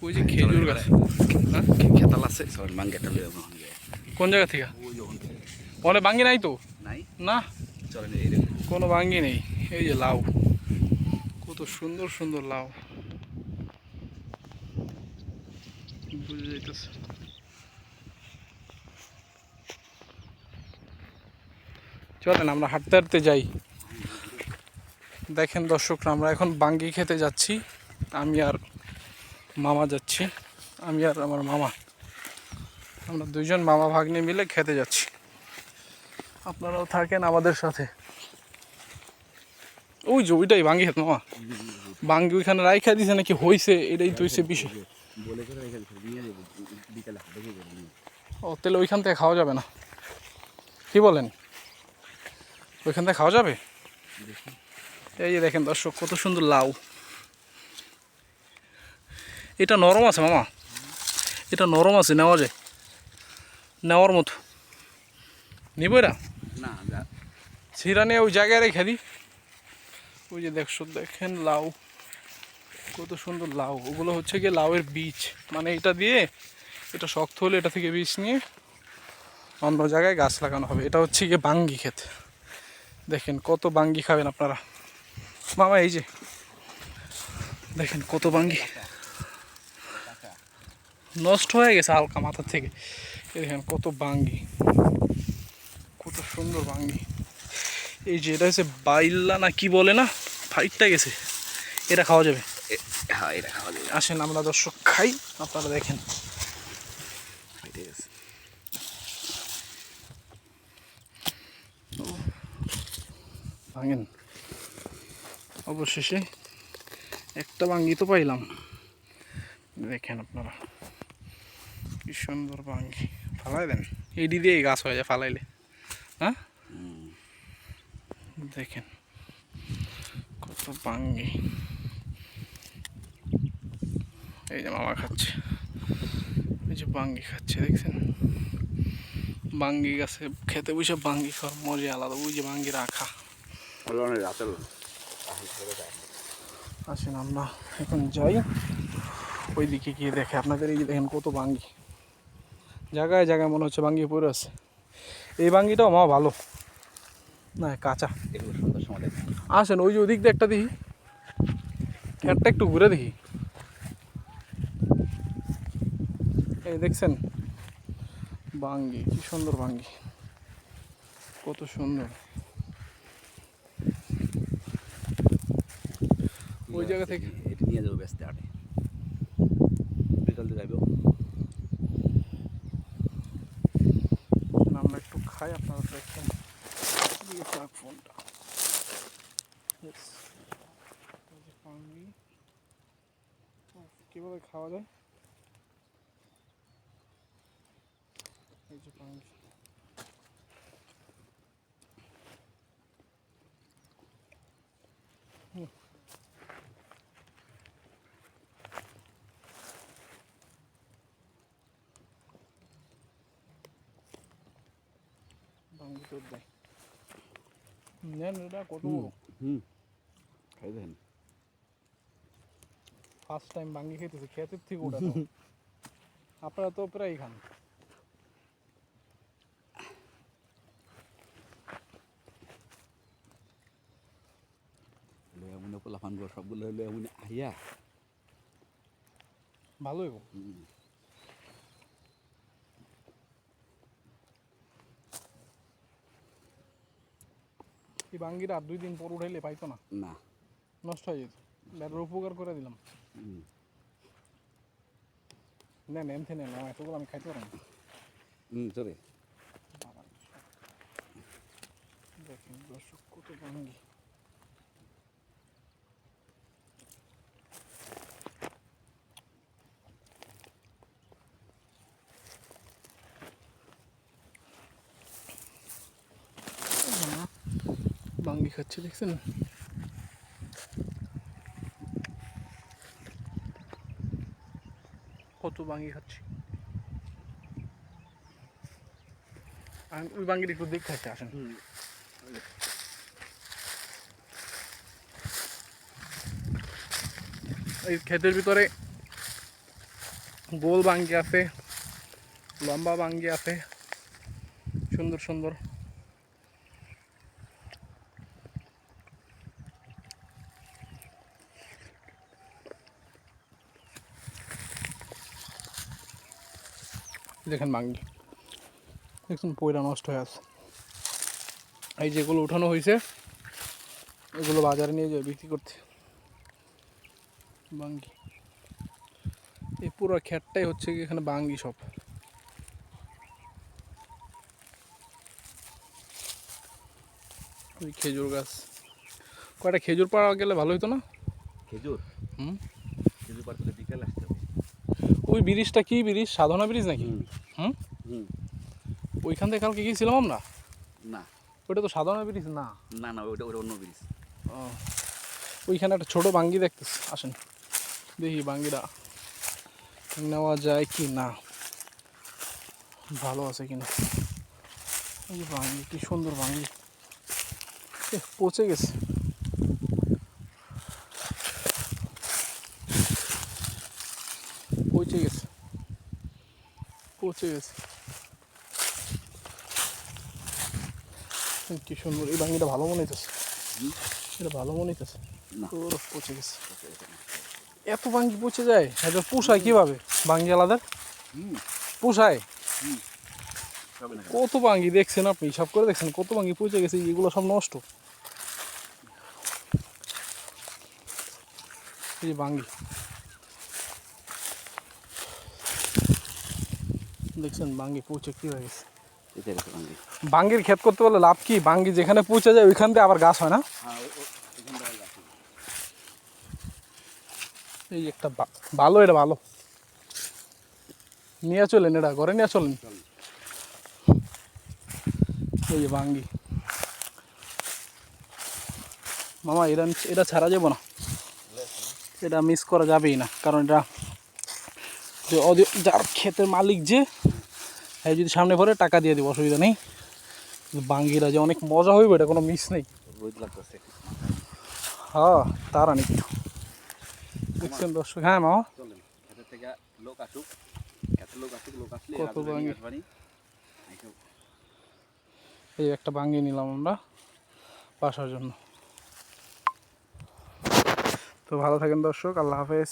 ওই যে খেজুর গাছ। হ্যাঁ, খেতাল আছে বাঙ্গিটা কোন জায়গা থেকে? ওই যখন অনেক বাঙ্গি নাই তো? নাই না, চলেন এইরকম কোনো বাঙ্গি নেই। এই যে লাউ, কত সুন্দর সুন্দর লাউ, বুঝে যাইতেছে। চলেন আমরা হাঁটতে হাঁটতে যাই। দেখেন দর্শকরা, আমরা এখন বাঙ্গি খেতে যাচ্ছি। আমি আর মামা যাচ্ছি, আমি আর আমার মামা, আমরা দুইজন মামা ভাগ্নে মিলে খেতে যাচ্ছি। আপনারাও থাকেন আমাদের সাথে। ওই যে ওইটাই বাঙ্গি খেত মামা, বাঙ্গি ওইখানে রাইখা দিছে নাকি হইছে, এটাই তো হইছে বিষয়। বলে করে রেখে নিয়ে যাবো বিকালে হাটে গিয়ে নিয়ে। ও তাহলে ওইখান থেকে খাওয়া যাবে না, কি বলেন? ওইখান থেকে খাওয়া যাবে? এই যে দেখেন দর্শক, কত সুন্দর লাউ। এটা নরম আছে মামা, এটা নরম আছে, নেওয়া যায়, নেওয়ার মতো। নিব এরা না ছিঁড়া নিয়ে ওই জায়গায় রেখে দিই। ওই যে দেখেন লাউ, কত সুন্দর লাউ। ওগুলো হচ্ছে গিয়ে লাউয়ের বীজ, মানে এটা দিয়ে, এটা শক্ত হলে এটা থেকে বীজ নিয়ে অন্য জায়গায় গাছ লাগানো হবে। এটা হচ্ছে গিয়ে বাঙ্গি ক্ষেত। দেখেন কত বাঙ্গি খাবেন আপনারা মামা। এই যে দেখেন কত বাঙ্গি নষ্ট হয়ে গেছে হালকা মাথার থেকে। দেখেন কত বাঙ্গি, কত সুন্দর বাঙ্গি। এই যে এটা হচ্ছে বাইল্লা না কি বলে না, ফাইটটা গেছে, এটা খাওয়া যাবে। হ্যাঁ এটা খাওয়া যাবে। আসেন আমরা দর্শক খাই, আপনারা দেখেন। ঠিক আছে ভাঙেন, অবশেষে একটা বাঙ্গি তো পাইলাম। দেখেন আপনারা কি সুন্দর বাঙ্গি। ফালাই দেন, এডি দিয়ে গাছ হয়ে যায় ফালাইলে। হ্যাঁ দেখেন কত বাঙ্গি। এই যে মামা খাচ্ছে, এই যে বাঙ্গি খাচ্ছে দেখছেন। বাঙ্গি গাছে খেতে বসে বাঙ্গি খাওয়ার মজা আলাদা। ওই যে বাঙ্গি রাখা। আসেন আমরা এখন যাই ওই দিকে গিয়ে দেখে আপনাদের। এই যে দেখেন কত বাঙ্গি, জায়গায় জায়গায় মনে হচ্ছে বাঙ্গি পড়ে আছে। এই বাঙ্গিটাও মা ভালো না, কাঁচা। এগুলো সুন্দর সময় দেখে আসেন ওই যে ওদিক দিয়ে একটা দেখি, খেরটা একটু ঘুরে দেখি। এই দেখছেন বাঙ্গি, কি সুন্দর বাঙ্গি, কত সুন্দর। ওই জায়গা থেকে এটা নিয়ে যাবো ব্যস্ত হাটে বিকাল দিয়ে যাবো। আমরা একটু খাই, আপনারা দেখেন। ফোনটা বাঙ্গি কীভাবে খাওয়া যায়। এই যে বাঙ্গি, বাঙ্গি তো দেয় নেন। এটা কত বড়, খাই দেন। ফার্স্ট টাইম বাঙ্গি খেতেছি, খেতের থেকে ওটা তো। আপনারা তো প্রায় খান। এমন লাফান সবগুলো হলো এমন আহিয়া ভালোই। এই বাঙ্গিটা আর 2 দিন পর উঠাইলে পাইতো না, না নষ্ট হয়ে যেত। ব্যাটার উপকার করে দিলাম। নেন এমথে নেন, এতগুলো আমি খাইতে পারি না। চলে দেখেন দর্শক কত বাঙ্গি। বাঙ্গি খাচ্ছে দেখছেন। কত বাঙ্গি খাচ্ছি। ওই বাঙ্গিটা একটু দেখতে খাচ্ছে। আসেন এই ক্ষেতের ভিতরে গোল বাঙ্গি আছে, লম্বা বাঙ্গি আছে, সুন্দর সুন্দর। দেখেন বাঙ্গি, দেখুন পয়রা নষ্ট হয়ে আছে। এই যেগুলো উঠানো হয়েছে এগুলো বাজারে নিয়ে যাবে বিক্রি করতে। বাঙ্গি, এই পুরো ক্ষেতটাই হচ্ছে কি এখানে বাঙ্গি সব। ওই খেজুর গাছ, কয়টা খেজুর পাড়া গেলে ভালো হতো না? খেজুর, হুম, খেজুর পাড়তে বিকেল আসতে হবে। ওই ব্রিজটা কি ব্রিজ, সাধনা ব্রিজ নাকি? হুম, হুম, ওইখান থেকে কালকে গিয়েছিলাম আমরা। না ওটা তো সাধনা ব্রিজ না। না না, ওটা ওটা অন্য ব্রিজ। ও, ওইখানে একটা ছোট বাঙ্গি দেখতেছি, আসেন দেখি বাঙ্গিটা নেওয়া যায় কি না, ভালো আছে কিনা। এই বাঙ্গি কি সুন্দর বাঙ্গি, পচে গেছে। পচে গেছে, পচে গেছে। কি সুন্দর এই বাঙ্গিটা, ভালো মনে হইতেছে। এটা ভালো মনে হইতেছে। না। ওর পচে গেছে। এত বাঙ্গি পচে যায়, এটা পোষায় কিভাবে বাঙ্গি আলাদা? পোষায় হবে না। কত বাঙ্গি দেখছেন আপনি, সব করে দেখছেন কত বাঙ্গি পচে গেছে, এগুলো সব নষ্ট। এই যে বাঙ্গি দেখছেন, বাঙ্গি পচে কি হয়ে গেছে। এটাই হচ্ছে বাঙ্গি। বাঙ্গির ক্ষেত করতে বলে লাভ কি? বাঙ্গি যেখানে পচে যায় ওইখান দিয়ে আবার গাছ হয় না। হ্যাঁ, এখান থেকে গাছ। এই একটা ভালো, এটা ভালো, নিয়ে চলেন, এটা ঘরে নিয়ে চলেন। এই যে বাঙ্গি মামা, এটা এটা ছাড়া যাবো না, এটা মিস করা যাবেই না। কারণ এটা যে যার ক্ষেতের মালিক যে, হ্যাঁ যদি সামনে পড়ে টাকা দিয়ে দেবো, অসুবিধা নেই। কিন্তু বাঙ্গিরা যে অনেক মজা হইবে এটা কোনো মিস নেই। রোদ লাগতেছে। হ্যাঁ, তারা নাকি দেখছেন দর্শক। হ্যাঁ মামা, চলেন ক্ষেতের থেকে লোক আসুক, ক্ষেতের লোক আসুক, লোক আসলে কত বাঙ্গি। এই একটা বাঙ্গি নিলাম আমরা বাসার জন্য। তো ভালো থাকেন দর্শক, আল্লাহ হাফেজ।